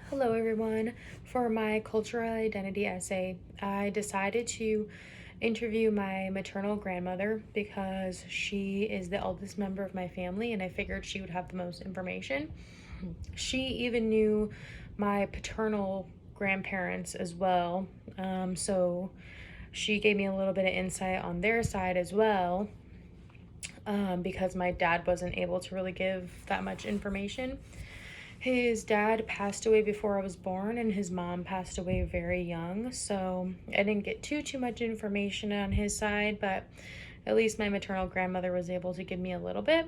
Hello, everyone. For my cultural identity essay, I decided to interview my maternal grandmother because she is the eldest member of my family and I figured she would have the most information. She even knew my paternal grandparents as well, so she gave me a little bit of insight on their side as well, because my dad wasn't able to really give that much information. His dad passed away before I was born, and his mom passed away very young. So I didn't get too much information on his side, but at least my maternal grandmother was able to give me a little bit.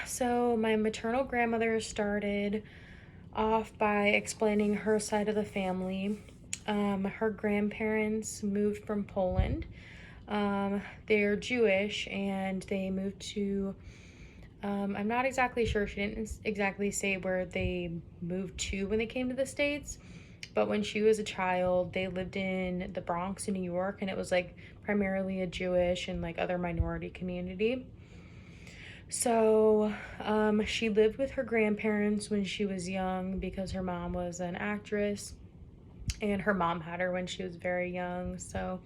So my maternal grandmother started off by explaining her side of the family. Her grandparents moved from Poland. They're Jewish, and they moved to I'm not exactly sure. She didn't exactly say where they moved to when they came to the States, but when she was a child, they lived in the Bronx in New York, and it was like primarily a Jewish and like other minority community. So she lived with her grandparents when she was young because her mom was an actress, and her mom had her when she was very young. So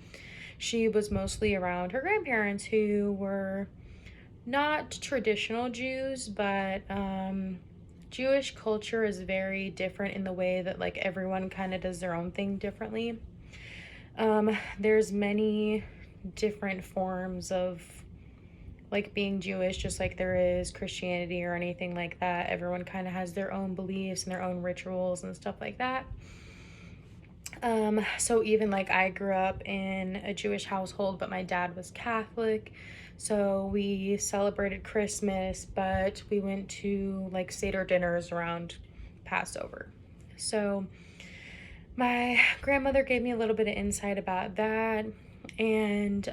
she was mostly around her grandparents who were not traditional Jews, but Jewish culture is very different in the way that like everyone kind of does their own thing differently. There's many different forms of like being Jewish, just like there is Christianity or anything like that. Everyone kind of has their own beliefs and their own rituals and stuff like that. So even like I grew up in a Jewish household, but my dad was Catholic. So we celebrated Christmas, but we went to like Seder dinners around Passover. So my grandmother gave me a little bit of insight about that and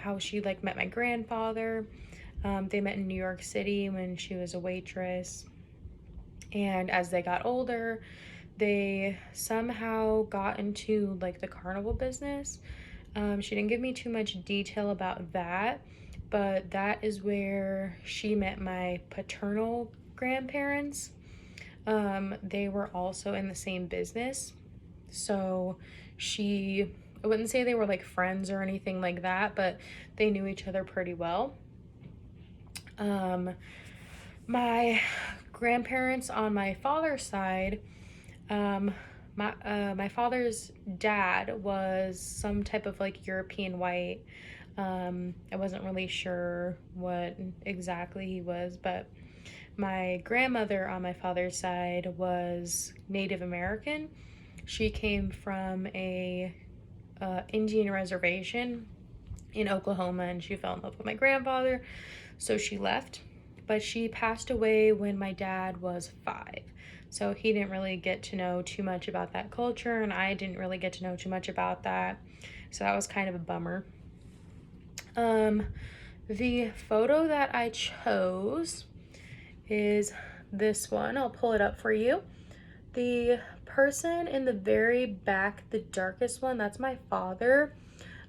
how she like met my grandfather. They met in New York City when she was a waitress. And as they got older, they somehow got into like the carnival business. She didn't give me too much detail about that, but that is where she met my paternal grandparents. They were also in the same business. So I wouldn't say they were like friends or anything like that, but they knew each other pretty well. My grandparents on my father's side, my father's dad was some type of like European white. I wasn't really sure what exactly he was, but my grandmother on my father's side was Native American. She came from a Indian reservation in Oklahoma, and she fell in love with my grandfather, so she left. But she passed away when my dad was 5. So he didn't really get to know too much about that culture, and I didn't really get to know too much about that. So that was kind of a bummer. Um, the photo that I chose is this one. I'll pull it up for you. The person in the very back, the darkest one, that's my father.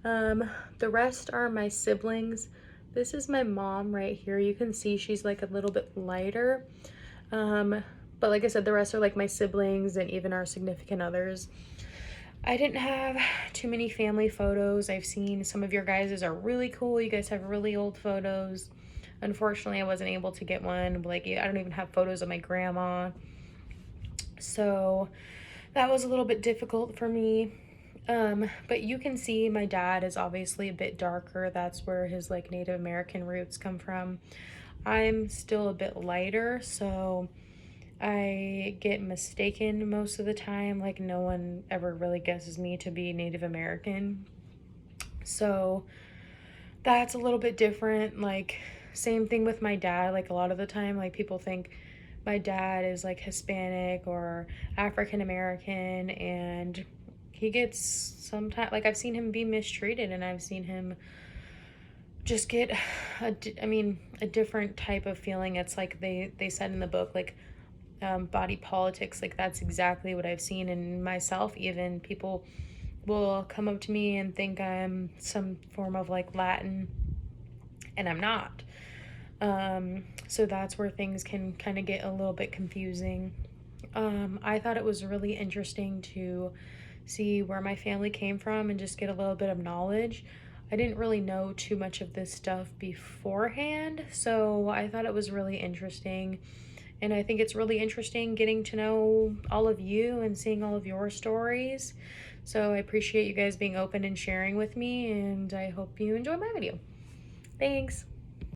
The rest are my siblings. This is my mom right here. You can see she's like a little bit lighter. But like I said, the rest are like my siblings and even our significant others. I didn't have too many family photos. I've seen some of your guys's are really cool. You guys have really old photos. Unfortunately, I wasn't able to get one. Like, I don't even have photos of my grandma. So that was a little bit difficult for me. But you can see my dad is obviously a bit darker. That's where his like Native American roots come from. I'm still a bit lighter, so I get mistaken most of the time. Like no one ever really guesses me to be Native American. So that's a little bit different. Like same thing with my dad. Like a lot of the time like people think my dad is like Hispanic or African American, and he gets sometimes like I've seen him be mistreated, and I've seen him just get a different type of feeling. It's like they said in the book like body politics. Like that's exactly what I've seen in myself. Even people will come up to me and think I'm some form of like Latin, and I'm not. So that's where things can kind of get a little bit confusing. I thought it was really interesting to see where my family came from and just get a little bit of knowledge. I didn't really know too much of this stuff beforehand, so I thought it was really interesting. And I think it's really interesting getting to know all of you and seeing all of your stories. So I appreciate you guys being open and sharing with me, and I hope you enjoy my video. Thanks.